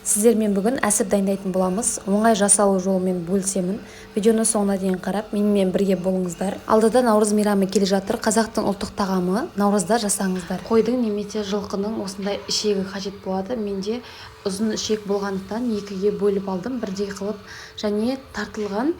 Сіздермен бүгін әсіп дайындайтын боламыз. Оңай жасалу жолымен бөлісемін. Видеоны соңына дейін қарап, менімен бірге болыңыздар. Алдыда наурыз мейрамы келе жатыр. Қазақтың ұлттық тағамы наурызда жасаңыздар. Қойдың немесе жылқының осындай ішегі қажет болады. Менде ұзын ішек болғандықтан екіге бөліп алдым. Бірдей қылып және тартылған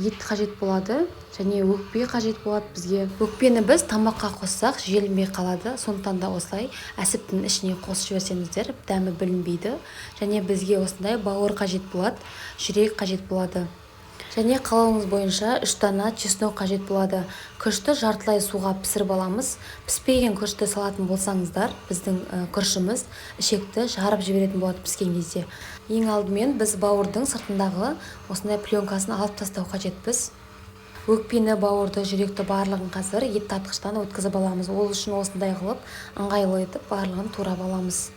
ет қажет болады, және өкпе қажет болады бізге. Өкпені біз тамаққа қоссақ желінбей қалады, сондықтан да осылай әсіптің ішіне қосып жіберсеңіздер дәмі білінбейді. Және бізге осындай бауыр қажет болады, жүрек қажет болады. Және қалауыңыз бойынша 3 дана чеснок қажет болады. Күрішті жартылай суға пісіріп аламыз. Піспеген күрішті салатын болсаңыздар, біздің күрішіміз ішекті жарып жіберетін болады піскен кезде. Ең алдымен біз бауырдың сыртындағы осындай пленкасын алып тастау қажетпіз. Өкпені, бауырды, жүректі барлығын қазір ет тартқыштан өткізіп аламыз. Ол үшін осындай қылып ыңғайлы етіп барлығын турап аламыз.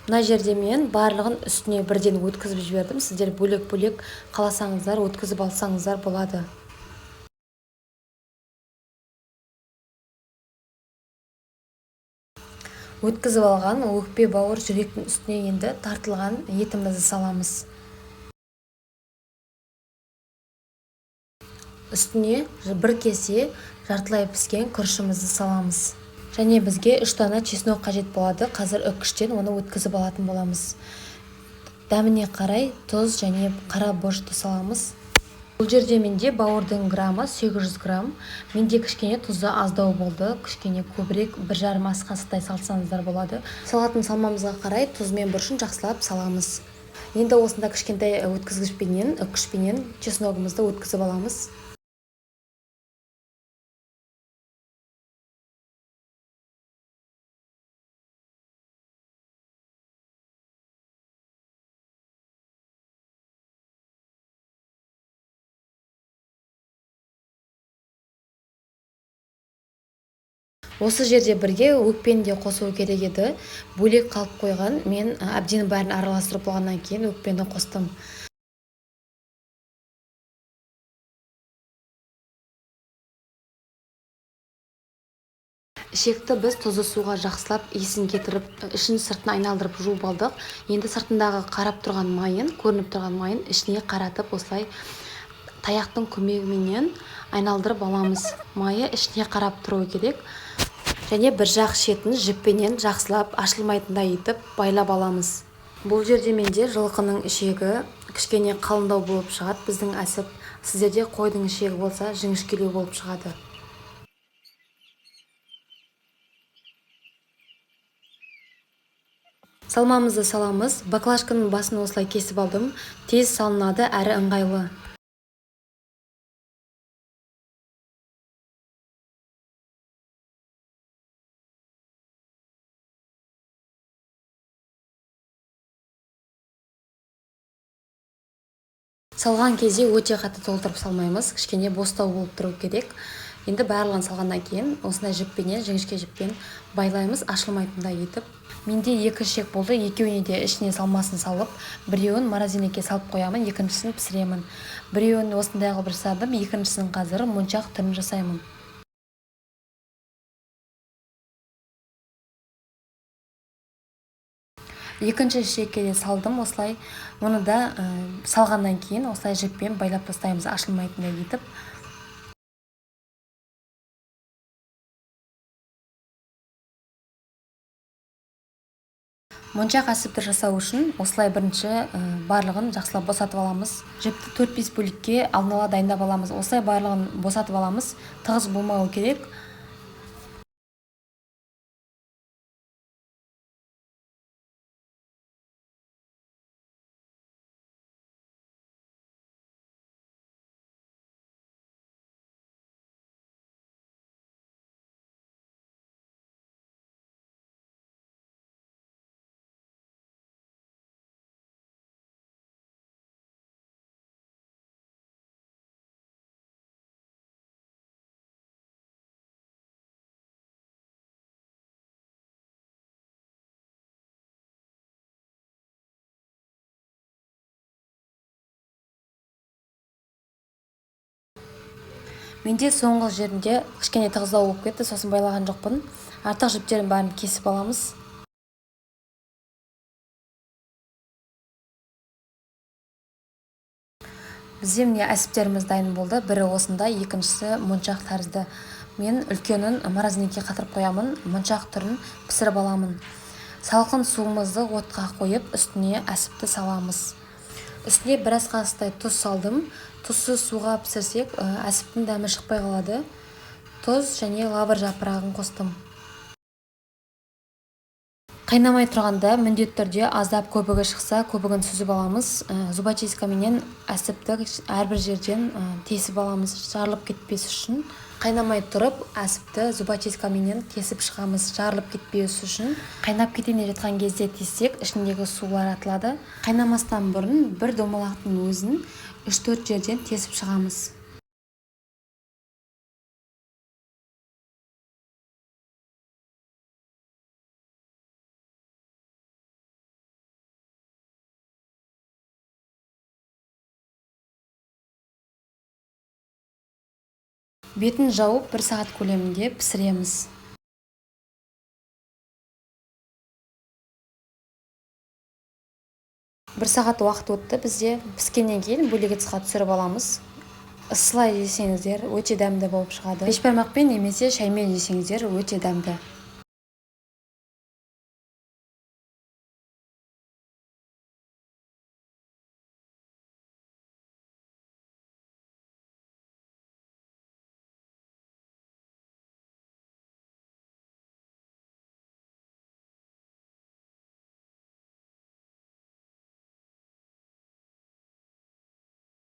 Мына жерде мен барлығын үстіне бірден өткізіп жібердім. Сіздер бөлек-бөлек қаласаңыздар, өткізіп алсаңыздар болады. Өткізіп алған өкпе, бауыр, жүректің үстіне енді тартылған етімізді саламыз. Үстіне бір кесе жартылай піскен күрішімізді саламыз. Және бізге 3 дана чеснок қажет болады. Қазір үккіштен оны өткізіп алатын боламыз. Дәміне қарай тұз және қара бұрышты саламыз. Бұл жерде менде бауырдың грамы 800 грамм. Менде кішкене тұзы аздау болды. Кішкене көбірек 1,5 ас қасықтай салсаңыздар болады. Салатын салмамызға қарай тұз мен бұрышын жақсылап саламыз. Енді осында кішкентай өткізгішпенен, үккішпенен чесногымызды өткізіп аламыз. Осы жерде бірге өкпені де қосу керек еді. Бөлек қалып қойған. Мен әбден бәрін араластырып болғаннан кейін өкпені қостым. Ішекті біз тұзды суға жақсылап иісін кетіріп, ішін сыртын айналдырып жуып алдық. Енді сыртындағы қарап тұрған майын, көрініп тұрған майын ішіне қаратып, осылай таяқтың көмегімен айналдырып аламыз. Майы ішіне қарап тұру керек. Және бір жақ шетін жіппенен жақсылап ашылмайтындай етіп байлап аламыз. Бұл жерде менде жылқының ішегі кішкене қалыңдау болып шығады. Біздің әсіп, сіздерде қойдың ішегі болса жіңішкелеу болып шығады. Салмамызды саламыз. Баклажканың басын осылай кесіп алдым. Тез салынады, әрі ыңғайлы. Салған кезде өте қатты толтырып салмаймыз. Кішкене бостау болып тұру керек. Енді барлығын салғаннан кейін осындай жіппенен, жіңішке жіппен байлаймыз, ашылмайтындай етіп. Менде 2 ішек болды. Екеуіне де ішіне салмасын салып, біреуін морозилькаге салып қоямын, екіншісін пісіремін. Біреуін осындай қылып жасадым, екіншісін қазір моншақ түрін жасаймын. Екінші ішекке де салдым осылай. Оны да салғаннан кейін осылай жіппен байлап тастаймыз, ашылмайтындай етіп. Моншақ әсіпті жасау үшін осылай бірінші барлығын жақсылап босатып аламыз. Жіпті 4-5 бөлікке алдын ала дайындап аламыз. Осылай барлығын босатып аламыз. Тығыз болмауы керек. Менде соңғы жерінде кішкене тығыздау болып кетті, сосын байлаған жоқпын. Артық жіптерін бәрін кесіп аламыз. Бізде міне әсіптеріміз дайын болды. Бірі осындай, екіншісі моншақ тәрізді. Мен үлкенін морозилькіге қатырып қоямын, моншақ түрін пісіріп аламын. Салқын суымызды отқа қойып, үстіне әсіпті саламыз. Үстіне біраз қасықтай тұз салдым. Тұзсыз суға пісірсек, әсіптің дәмі шықпай қалады. Тұз және лавр жапырағын қостым. Қайнамай тұрғанда міндетті түрде аздап көбігі шықса, көбігін сүзіп аламыз. Зубочисткаменен әсіпті әрбір жерден тесіп аламыз, жарылып кетпес үшін. Қайнамай тұрып, әсіпті зубочисткаменен кесіп шығамыз, жарылып кетпес үшін. Қайнап кетейін жатқан кезде тесек, ішіндегі сулар атылады. Қайнамастан бұрын бір домалақтың өзін 3-4 жерден тесіп шығамыз. Бетін жауып 1 сағат көлемінде пісіреміз. 1 сағат уақыт өтті. Бізде піскеннен кейін бөлек ыдысқа түсіріп аламыз. Ысылай жесеңіздер өте дәмді болып шығады. Бешбармақпен немесе шаймен жесеңіздер өте дәмді.